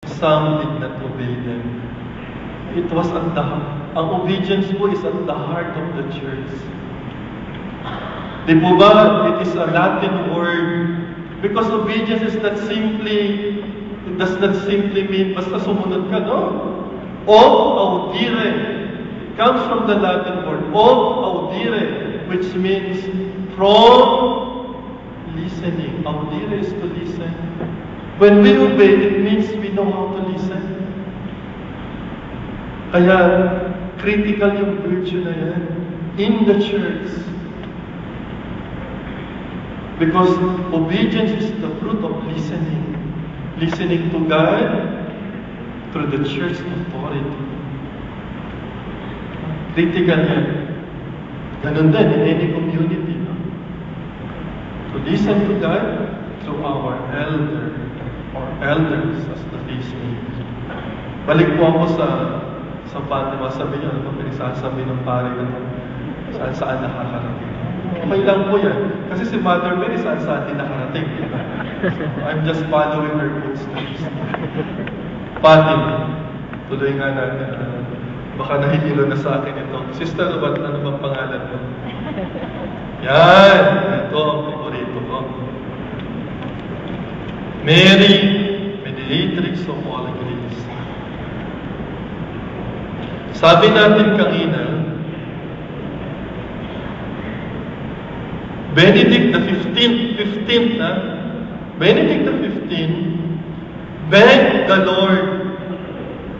Some did not obey them. It was at the ang obedience po is at the heart of the church. Di po ba? It is a Latin word. Because obedience is not simply, it does not simply mean basta sumunod ka, no? Ob audire. It comes from the Latin word. Ob audire, which means from listening. Audire is to listen. When we obey, it means we know how to listen. Kaya, critical yung virtue na yan in the church. Because obedience is the fruit of listening. Listening to God through the church authority. Critical yan. Ganun din in any community. No? To listen to God through our elder or elders as the case may be. Balik po ako sa Fatima, sabi niya, ano ba pinagsasabi ng pare na saan nakakarating. Okay lang po yan. Kasi si Mother Mary saan din nakarating. I'm just following her footsteps. Fatima, tuloy nga natin. Baka nahihilo na sa akin ito. Sister, ano bang pangalan mo? Yan! Ito ang favorito ko. Mary, mediatrix of all grace. Sabi natin kanina, Benedict the 15th na, Benedict the 15th begged the Lord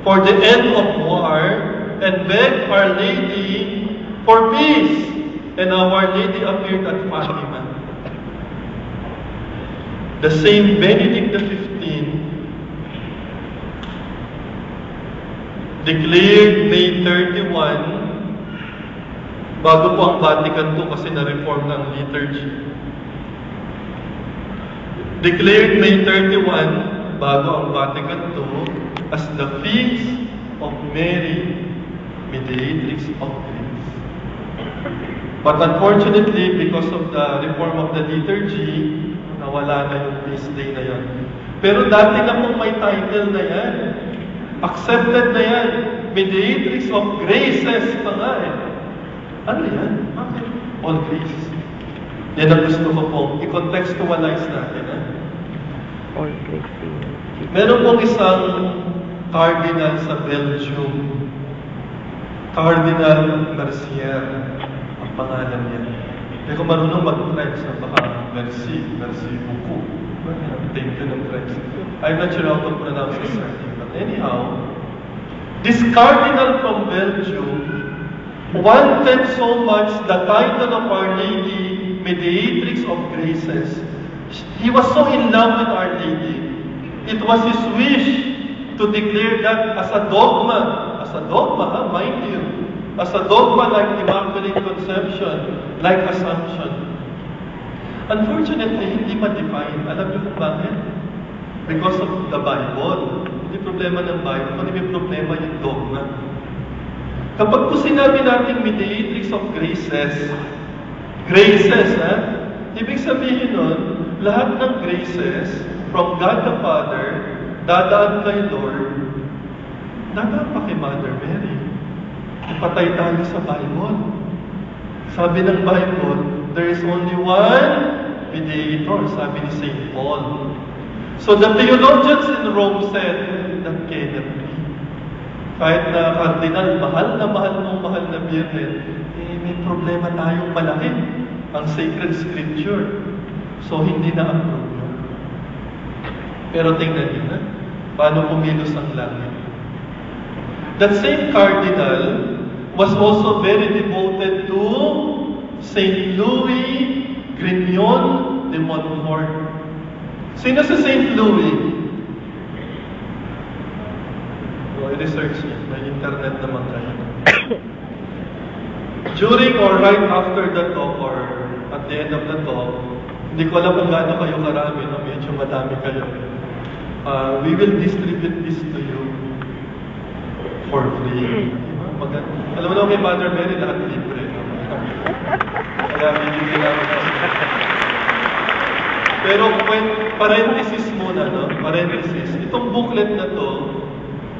for the end of war and begged Our Lady for peace. And Our Lady appeared at Fatima. The same Benedict the 15th declared May 31, bago po ang Vatican II kasi na-reform ng liturgy. Declared May 31, bago ang Vatican II, as the feast of Mary, mediatrix of grace. But unfortunately, because of the reform of the liturgy, nawala na yung feast day na yan. Pero dati na pong may title na yan. Accepted na yan. Mediatrix of graces pa nga eh. Ano yan? Bakit? All grace. Yan ang gusto ko pong i-contextualize natin. All grace. Meron pong isang cardinal sa Belgium. Cardinal Mercier. Ang pangalan niya. Hindi ko marunong mag-French na baka merci beaucoup. Thank you ng French. I'm not sure how to pronounce his surname. But anyhow, this cardinal from Belgium wanted so much the title of Our Lady, Mediatrix of Graces. He was so in love with Our Lady. It was his wish to declare that as a dogma, mind you, as a dogma like Immaculate Conception, like Assumption. Unfortunately, hindi ma-define. Alam niyo kung bakit? Because of the Bible. Hindi problema ng Bible, kundi may problema yung dogma. Kapag po sinabi natin mediatrix of graces, ibig sabihin nun, lahat ng graces from God the Father, dadaan kay Lord, dadaan pa kay Mother Mary. Ipatay tayo sa Bible. Sabi ng Bible, there is only one mediator, sabi ni St. Paul. So the theologians in Rome said, that cannot be. Kahit na cardinal, mahal na Birhen, may problema tayong malaki. Ang sacred scripture. So hindi na-approve yun. Pero tingnan nyo na, paano kumilos ang langit. That same cardinal was also very devoted to St. Louis Grignon de Montfort. Sino si St. Louis? I-research niya. May internet naman kayo. During or right after the talk or at the end of the talk, hindi ko alam kung gaano kayo karami, no? Medyo madami kayo. We will distribute this to you for free. Alam mo naman kay Mother Mary, lahat libre. No? Kaya bibigyan namin. Pero parenthesis muna, no? Parenthesis. Itong booklet na to,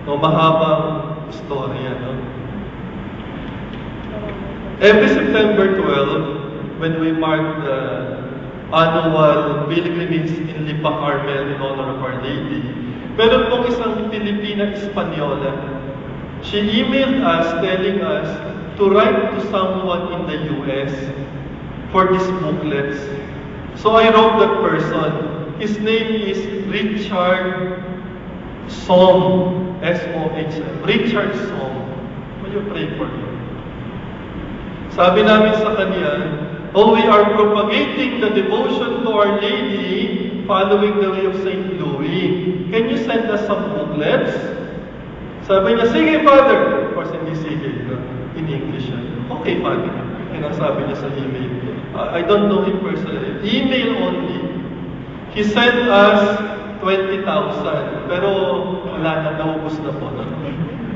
no, mahabang istorya, no? Every September 12, when we mark the annual pilgrimage in Lipa Carmel in honor of Our Lady, meron pong isang Pilipina Espanyola. She emailed us telling us to write to someone in the US for these booklets. So I wrote that person. His name is Richard Song. S-O-H. Richard Song. Will you pray for him? Sabi namin sa kanya, oh, we are propagating the devotion to Our Lady following the way of St. Louis. Can you send us some booklets? Sabi niya, sige, Father. Of course, hindi sige. No? In English. Okay, Father. Yan ang sabi niya sa email. I don't know him personally. Email only. He sent us 20,000. Pero wala na, naubos na po. No?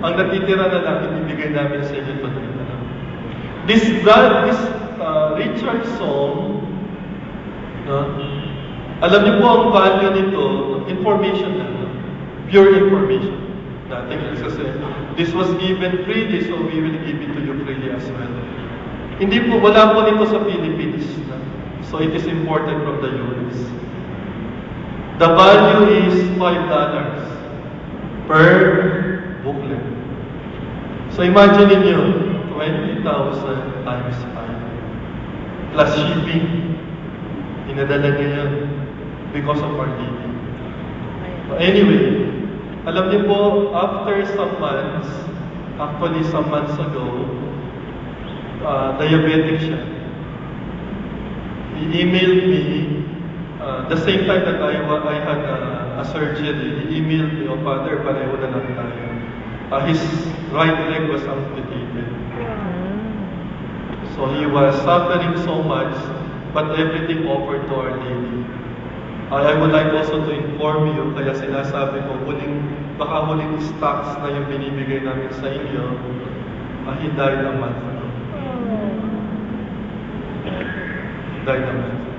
Ang natitira na lang, ibibigay namin sa inyo ito. This Richard Song, alam niyo po ang value nito, information lang. Pure information. Nothing else. This was given freely, so we will give it to you freely as well. Hindi po, wala po nito sa Philippines. So it is imported from the US. The value is $5 per booklet. So imagine niyo, 20,000 times 5. Plus shipping. Inadala niya yan because of Our Lady. Anyway, alam niyo po, after some months, actually some months ago, diabetic siya. He emailed me, the same time that I had a surgery, he emailed me, oh Father, pareho na lang tayo. His right leg was amputated. So he was suffering so much, but everything offered to Our Lady. I would like also to inform you, kaya sinasabi ko, baka huling stocks na yung binibigay namin sa inyo, he died a month ago. He died a month ago.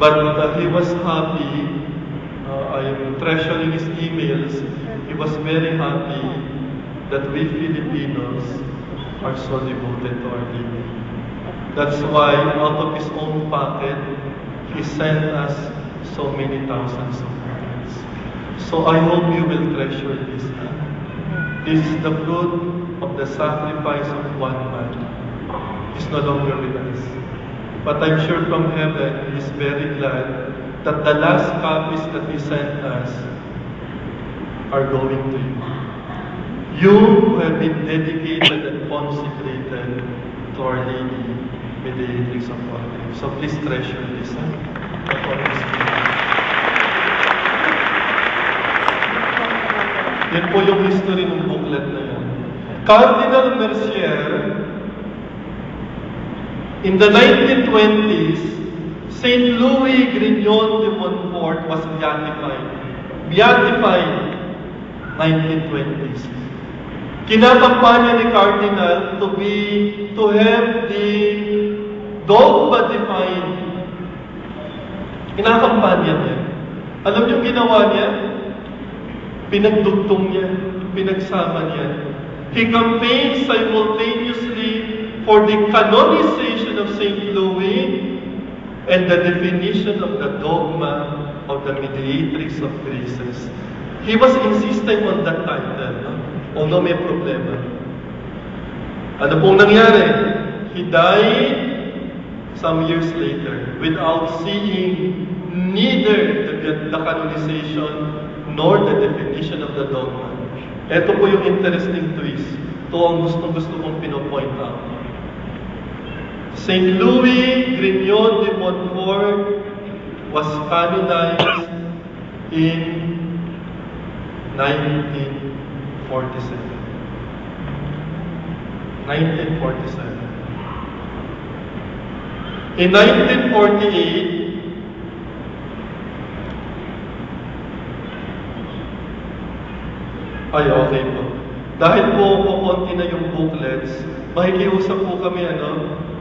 But he was happy. I am treasuring his emails. He was very happy that we Filipinos are so devoted to Our Lady. That's why, out of his own pocket, he sent us so many thousands of booklets. So I hope you will treasure this. This is the fruit of the sacrifice of one man. He's no longer with us. But I'm sure from heaven, he is very glad that the last copies that he sent us are going to you. You who have been dedicated and consecrated to Our Lady Mediatrix of all things. So please treasure this. Yan po yung history ng booklet na yan. Cardinal Mercier, in the 1920s, St. Louis Grignon de Montfort was beatified. Beatified, 1920s. Kinakampanya ni Cardinal to have the dogma defined. Kinakampanya niya. Alam niyo ginawa niya? Pinagdugtong niya, pinagsama niya. He campaigned simultaneously for the canonization of St. Louis and the definition of the dogma of the Mediatrix of Graces. He was insisting on that title, although may problema. Ano pong nangyari? He died some years later without seeing neither the canonization nor the definition of the dogma. Ito po yung interesting twist. Ito ang gusto kong pinopoint out. St. Louis Grignon de Montfort was canonized in 1947. 1947. In 1948, ay, okay po. Dahil po kukunti na yung booklets, makikiusap po kami,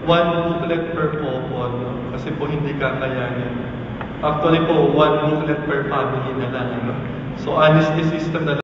one booklet per popon, kasi po hindi kakayanin. Actually po, one booklet per family na lang. Ano? So, honesty system na lang.